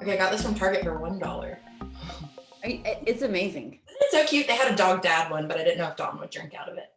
Okay, I got this from Target for $1. It's amazing. It's so cute. They had a dog dad one, but I didn't know if Dawn would drink out of it.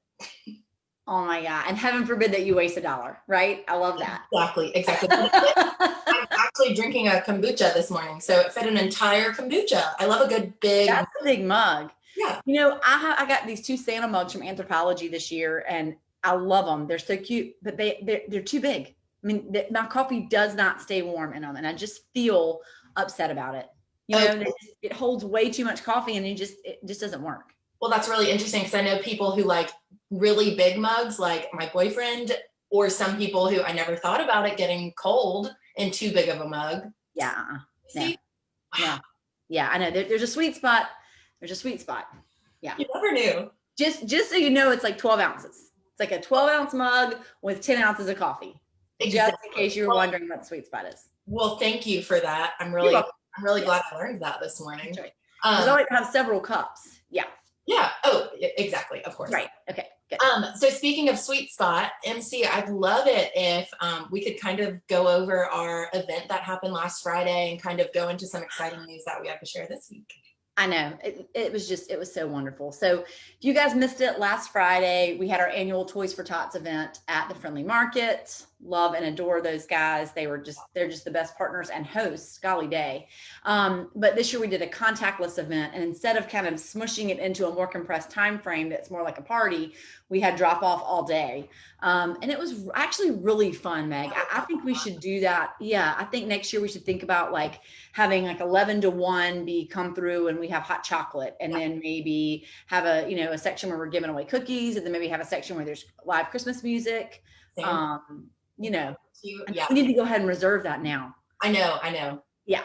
Oh my God. And heaven forbid that you waste $1, right? I love that. Exactly. I'm actually drinking a kombucha this morning, so it fit an entire kombucha. I love a good big. That's a big mug. Yeah. You know, I got these 2 Santa mugs from Anthropologie this year, and I love them. They're so cute, but they're too big. I mean, my coffee does not stay warm in them, and I just feel upset about it. You know, it holds way too much coffee, and it just doesn't work. Well, that's really interesting because I know people who like really big mugs, like my boyfriend, or some people who I never thought about it getting cold in too big of a mug. Yeah. See? No. Yeah, I know. There's a sweet spot. There's a sweet spot. Yeah. You never knew. Just so you know, it's like 12 ounces. It's like a 12-ounce mug with 10 ounces of coffee. Exactly. Just in case you were wondering what the sweet spot is. Well, thank you for that. I'm really glad I learned that this morning. That's right. I like to have several cups. Yeah. Yeah. Oh, exactly. Of course. Right. Okay. Good. So speaking of sweet spot, MC, I'd love it if we could kind of go over our event that happened last Friday and kind of go into some exciting news that we have to share this week. I know it was so wonderful. So if you guys missed it, last Friday, we had our annual Toys for Tots event at the Friendly Market. Love and adore those guys. They're just the best partners and hosts, golly day. But this year we did a contactless event, and instead of kind of smushing it into a more compressed time frame that's more like a party, we had drop off all day. And it was actually really fun, Meg. I think we should do that. Yeah, I think next year we should think about like having like 11 to 1 be come through and we have hot chocolate, and then maybe have a section where we're giving away cookies, and then maybe have a section where there's live Christmas music. We need to go ahead and reserve that now. I know. Yeah.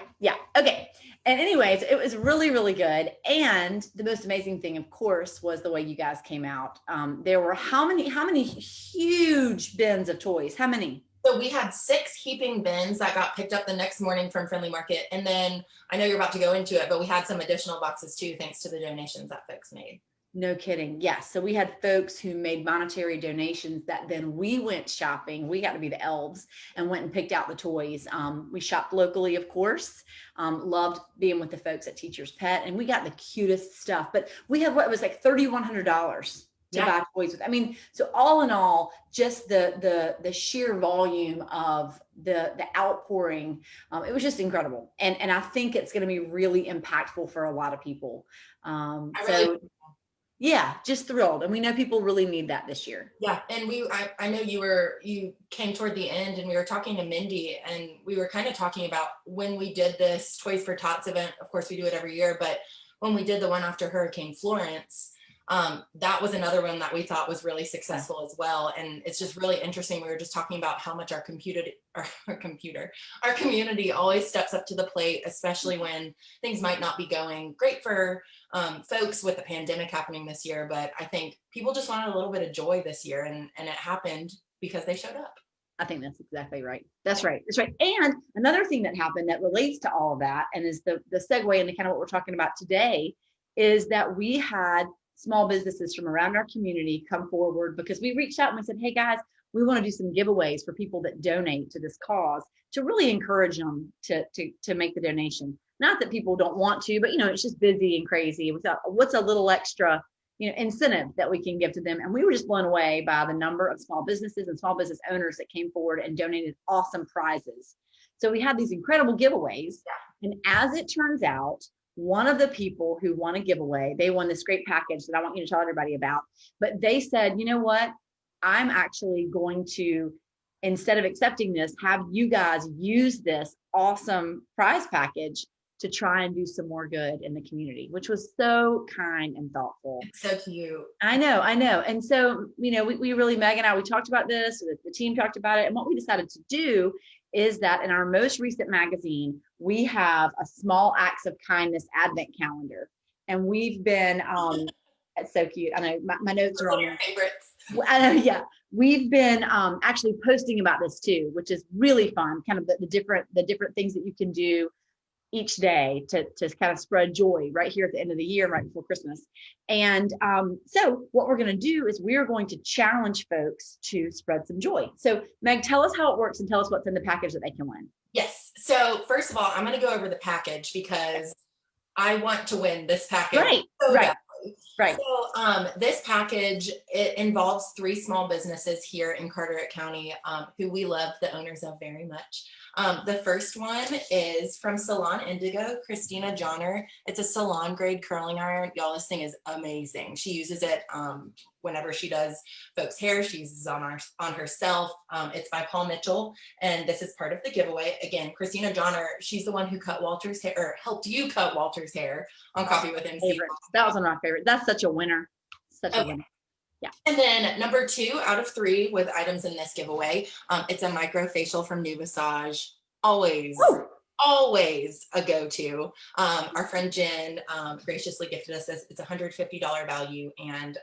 Okay. And anyways, it was really, really good. And the most amazing thing, of course, was the way you guys came out. There were how many huge bins of toys? How many? So we had 6 heaping bins that got picked up the next morning from Friendly Market. And then I know you're about to go into it, but we had some additional boxes too, thanks to the donations that folks made. No kidding. Yes. So we had folks who made monetary donations that then we went shopping. We got to be the elves and went and picked out the toys. We shopped locally, of course. Loved being with the folks at Teacher's Pet, and we got the cutest stuff. But we had what was like $3,100 to buy toys with. I mean, so all in all, just the sheer volume of the outpouring, it was just incredible. And I think it's going to be really impactful for a lot of people. Yeah, just thrilled. And we know people really need that this year. Yeah. And I know you came toward the end, and we were talking to Mindy, and we were kind of talking about when we did this Toys for Tots event. Of course, we do it every year, but when we did the one after Hurricane Florence, that was another one that we thought was really successful as well. And it's just really interesting. We were just talking about how much our community always steps up to the plate, especially when things might not be going great for folks with the pandemic happening this year. But I think people just wanted a little bit of joy this year, and it happened because they showed up. I think that's exactly right. That's right. And another thing that happened that relates to all of that, and is the segue into kind of what we're talking about today, is that we had small businesses from around our community come forward, because we reached out and we said, hey guys, we want to do some giveaways for people that donate to this cause, to really encourage them to make the donation. Not that people don't want to, but it's just busy and crazy. What's a little extra, incentive that we can give to them? And we were just blown away by the number of small businesses and small business owners that came forward and donated awesome prizes. So we had these incredible giveaways. And as it turns out, one of the people who won a giveaway, they won this great package that I want you to tell everybody about. But they said, you know what? I'm actually going to, instead of accepting this, have you guys use this awesome prize package to try and do some more good in the community, which was so kind and thoughtful. So cute. I know. And so, we really, Meg and I, we talked about this, the team talked about it. And what we decided to do is that in our most recent magazine, we have a Small Acts of Kindness Advent calendar. And we've been, it's so cute. I know my notes are on your favorites. I know, yeah. We've been actually posting about this too, which is really fun. Kind of the different things that you can do each day to kind of spread joy right here at the end of the year, right before Christmas. And so what we're going to do is we're going to challenge folks to spread some joy. So Meg, tell us how it works and tell us what's in the package that they can win. Yes. So first of all, I'm going to go over the package because I want to win this package. Right, So right, badly. right. So this package, it involves 3 small businesses here in Carteret County who we love the owners of very much. The first one is from Salon Indigo, Christina Johnner. It's a salon grade curling iron. Y'all, this thing is amazing. She uses it whenever she does folks' hair. She uses it on herself. It's by Paul Mitchell, and this is part of the giveaway. Again, Christina Johnner, she's the one who cut Walter's hair, or helped you cut Walter's hair on Coffee with MC. That was one of my favorites. That's such a winner. Such a winner. Yeah. And then number 2 out of 3 with items in this giveaway, it's a microfacial from New Visage. Always, Woo! always a go-to. Our friend Jen graciously gifted us this. It's $150 value, and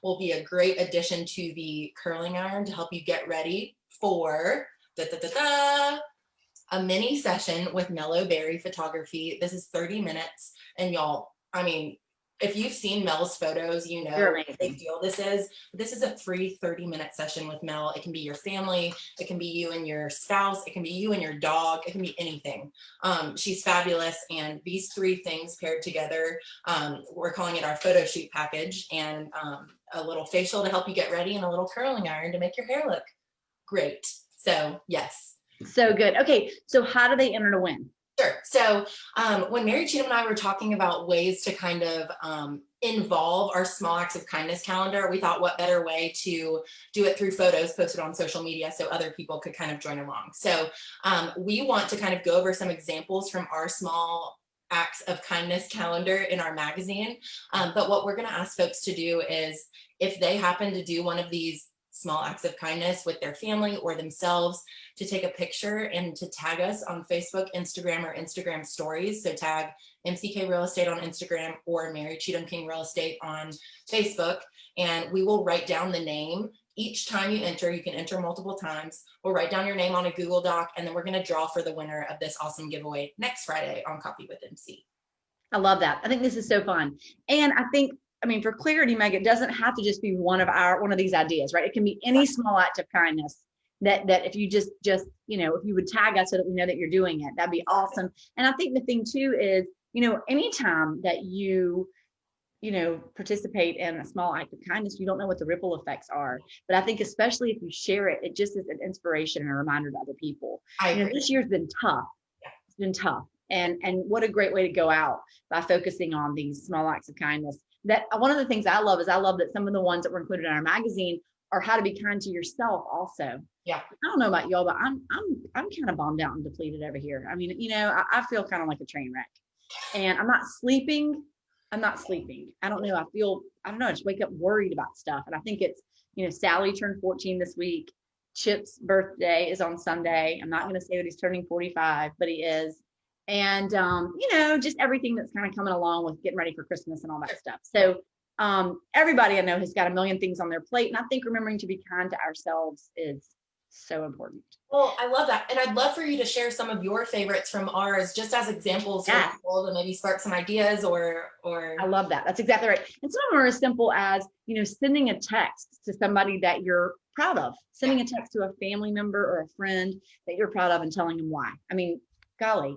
will be a great addition to the curling iron to help you get ready for a mini session with Mellow Berry Photography. This is 30 minutes, and y'all, I mean, if you've seen Mel's photos, you know You're what a amazing. big deal this is. This is a free 30-minute session with Mel. It can be your family, it can be you and your spouse, it can be you and your dog, it can be anything. She's fabulous, and these 3 things paired together, we're calling it our photo shoot package, and a little facial to help you get ready, and a little curling iron to make your hair look great. So yes. So good. Okay, so how do they enter to win? Sure. So when Mary Cheatham and I were talking about ways to kind of involve our small acts of kindness calendar, we thought what better way to do it through photos posted on social media so other people could kind of join along. So we want to kind of go over some examples from our small acts of kindness calendar in our magazine. But what we're going to ask folks to do is, if they happen to do one of these small acts of kindness with their family or themselves, to take a picture and to tag us on Facebook, Instagram, or Instagram stories. So tag MCK Real Estate on Instagram or Mary Cheatham King Real Estate on Facebook, and we will write down the name. Each time you enter, you can enter multiple times. We'll write down your name on a Google Doc, and then we're going to draw for the winner of this awesome giveaway next Friday on Coffee with MC. I love that. I think this is so fun. And I think, I mean, for clarity, Meg, it doesn't have to just be one of these ideas, right? It can be any small act of kindness that if you just, you know, if you would tag us so that we know that you're doing it, that'd be awesome. And I think the thing too is, you know, anytime that you participate in a small act of kindness, you don't know what the ripple effects are. But I think especially if you share it, it just is an inspiration and a reminder to other people. You know, this year's been tough. It's been tough. And what a great way to go out by focusing on these small acts of kindness. That one of the things I love that some of the ones that were included in our magazine are how to be kind to yourself also. Yeah. I don't know about y'all, but I'm kind of bombed out and depleted over here. I mean, you know, I feel kind of like a train wreck, and I'm not sleeping. I don't know. I don't know. I just wake up worried about stuff. And I think it's, you know, Sally turned 14 this week. Chip's birthday is on Sunday. I'm not going to say that he's turning 45, but he is. And, you know, just everything that's kind of coming along with getting ready for Christmas and all that stuff. So everybody I know has got a million things on their plate. And I think remembering to be kind to ourselves is so important. Well, I love that. And I'd love for you to share some of your favorites from ours, just as examples for people to maybe spark some ideas or. I love that. That's exactly right. And some of them are as simple as, you know, sending a text to somebody that you're proud of, sending a text to a family member or a friend that you're proud of and telling them why. I mean, golly.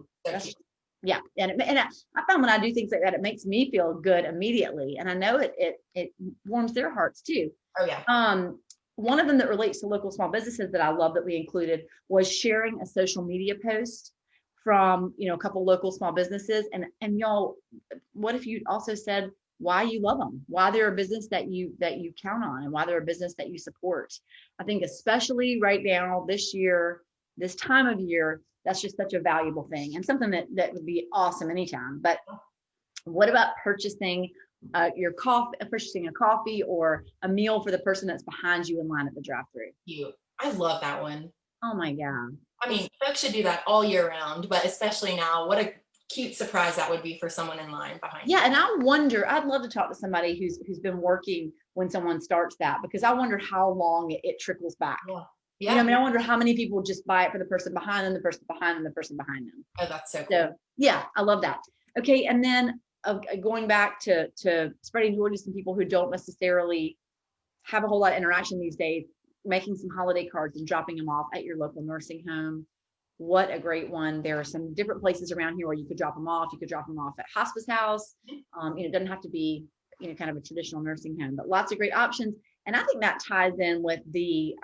Yeah. And I found when I do things like that, it makes me feel good immediately. And I know it warms their hearts too. Oh yeah. One of them that relates to local small businesses that I love that we included was sharing a social media post from, you know, a couple local small businesses. And y'all, what if you also said why you love them, why they're a business that you count on, and why they're a business that you support. I think especially right now, this year, this time of year, that's just such a valuable thing and something that would be awesome anytime. But what about purchasing a coffee or a meal for the person that's behind you in line at the drive-thru? I love that one. Oh my God. I mean, folks should do that all year round, but especially now, what a cute surprise that would be for someone in line behind you. Yeah, and I'd love to talk to somebody who's been working when someone starts that, because I wonder how long it trickles back. Yeah. You know, I mean, I wonder how many people just buy it for the person behind them, the person behind them, the person behind them. Oh, that's so cool. So yeah, I love that. Okay, and then going back to spreading joy to some people who don't necessarily have a whole lot of interaction these days, making some holiday cards and dropping them off at your local nursing home, what a great one. There are some different places around here where you could drop them off. You could drop them off at hospice house. It doesn't have to be, kind of a traditional nursing home, but lots of great options. And I think that ties in with the,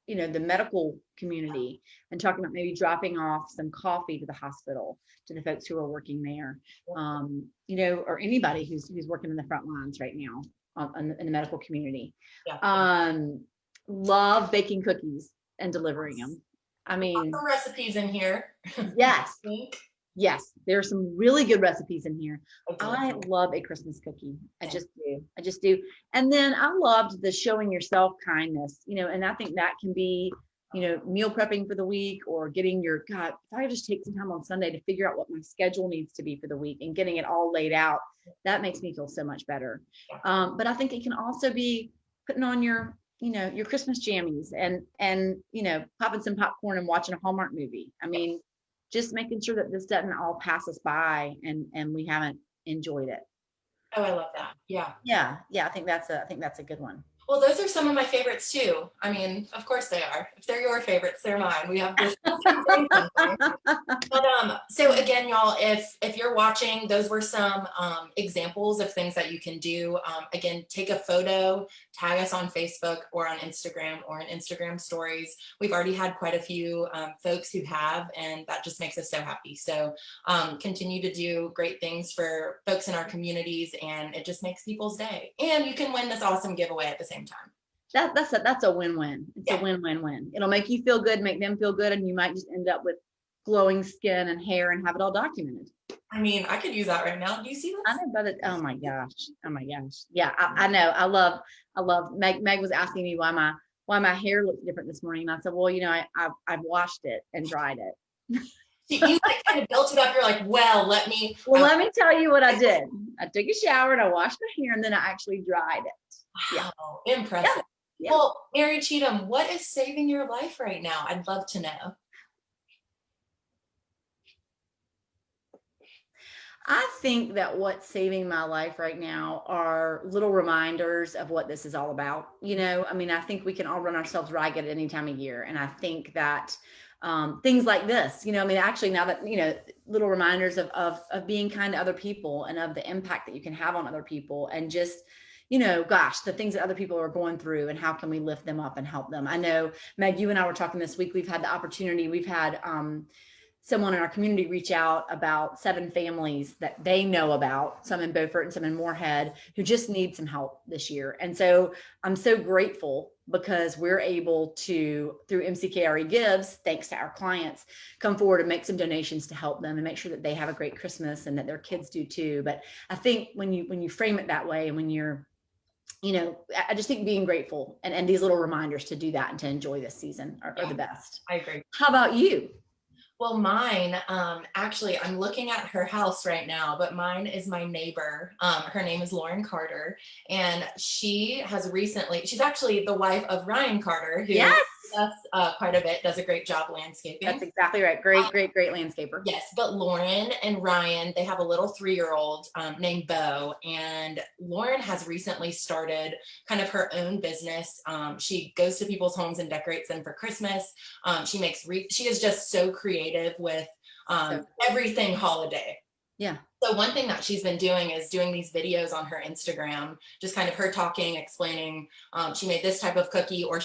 the medical community and talking about maybe dropping off some coffee to the hospital, to the folks who are working there, or anybody who's working in the front lines right now in the medical community. Yeah. Love baking cookies and delivering them. I mean, some recipes in here. Yes. Yes, there are some really good recipes in here. Okay. I love a Christmas cookie. I just do. And then I loved the showing yourself kindness, and I think that can be, meal prepping for the week, or getting if I just take some time on Sunday to figure out what my schedule needs to be for the week and getting it all laid out, that makes me feel so much better. But I think it can also be putting on your Christmas jammies and popping some popcorn and watching a Hallmark movie. I mean, just making sure that this doesn't all pass us by and we haven't enjoyed it. Oh, I love that. Yeah. I think that's a good one. Well, those are some of my favorites too. I mean, of course they are. If they're your favorites, they're mine. We have this. But so again, y'all, if you're watching, those were some examples of things that you can do. Again, take a photo, tag us on Facebook or on Instagram or in Instagram stories. We've already had quite a few folks who have, and that just makes us so happy. So continue to do great things for folks in our communities, and it just makes people's day. And you can win this awesome giveaway at the same time. That's a win-win. It's a win-win-win. It'll make you feel good, make them feel good, and you might just end up with glowing skin and hair and have it all documented. I mean, I could use that right now. Do you see this? I know, but oh my gosh. Yeah, I know. I love Meg was asking me why my hair looks different this morning. And I said, well, I've washed it and dried it. You like kind of built it up. You're like, let me tell you what I did. I took a shower and I washed my hair and then I actually dried it. Wow, impressive. Yeah. Well, Mary Cheatham, what is saving your life right now? I'd love to know. I think that what's saving my life right now are little reminders of what this is all about. I mean, I think we can all run ourselves ragged at any time of year. And I think that things like this, actually now that, little reminders of being kind to other people and of the impact that you can have on other people, and just, the things that other people are going through and how can we lift them up and help them. I know, Meg, you and I were talking this week, we've had someone in our community reach out about 7 families that they know about, some in Beaufort and some in Moorhead, who just need some help this year. And so I'm so grateful because we're able to, through MCKRE Gives, thanks to our clients, come forward and make some donations to help them and make sure that they have a great Christmas and that their kids do too. But I think when you frame it that way, and when you're, I just think being grateful and these little reminders to do that and to enjoy this season are the best. I agree. How about you? Well, mine, actually, I'm looking at her house right now, but mine is my neighbor. Her name is Lauren Carter, and she's actually the wife of Ryan Carter, who does quite a bit, does a great job landscaping. That's exactly right. Great landscaper. Yes, but Lauren and Ryan, they have a little 3-year-old named Bo, and Lauren has recently started kind of her own business. She goes to people's homes and decorates them for Christmas. She is just so creative with everything holiday. Yeah. So one thing that she's been doing is doing these videos on her Instagram, just kind of her talking, explaining, she made this type of cookie, or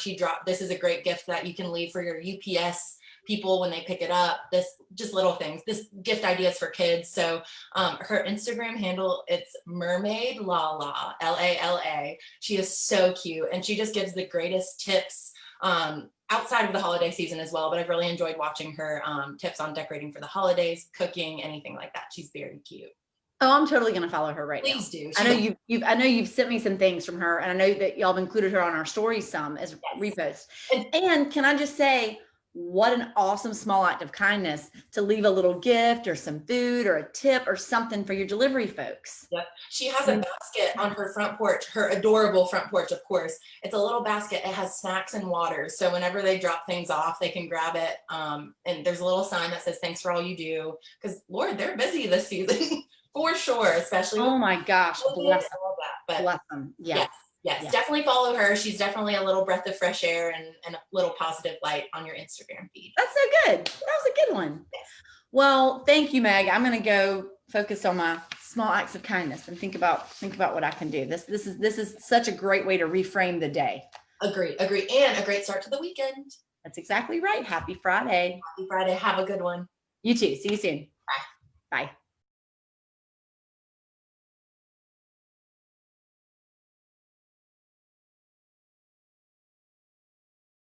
this is a great gift that you can leave for your UPS people when they pick it up. This, just little things, this gift ideas for kids. So her Instagram handle, it's Mermaid Lala, Lala. She is so cute, and she just gives the greatest tips outside of the holiday season as well. But I've really enjoyed watching her tips on decorating for the holidays, cooking, anything like that. She's very cute. Oh, I'm totally going to follow her right now. Please do. I know you've sent me some things from her, and I know that y'all have included her on our stories some as reposts. And can I just say, what an awesome small act of kindness to leave a little gift or some food or a tip or something for your delivery folks. Yep. She has a basket on her front porch, her adorable front porch, of course. It's a little basket. It has snacks and water. So whenever they drop things off, they can grab it. And there's a little sign that says, thanks for all you do. Because Lord, they're busy this season for sure, especially. Oh my gosh. Bless all that. But bless them. Yes. Yes, Yeah. definitely follow her. She's definitely a little breath of fresh air and a little positive light on your Instagram feed. That's so good. That was a good one. Yes. Well, thank you, Meg. I'm going to go focus on my small acts of kindness and think about what I can do. This is such a great way to reframe the day. Agree. And a great start to the weekend. That's exactly right. Happy Friday. Happy Friday. Have a good one. You too. See you soon. Bye.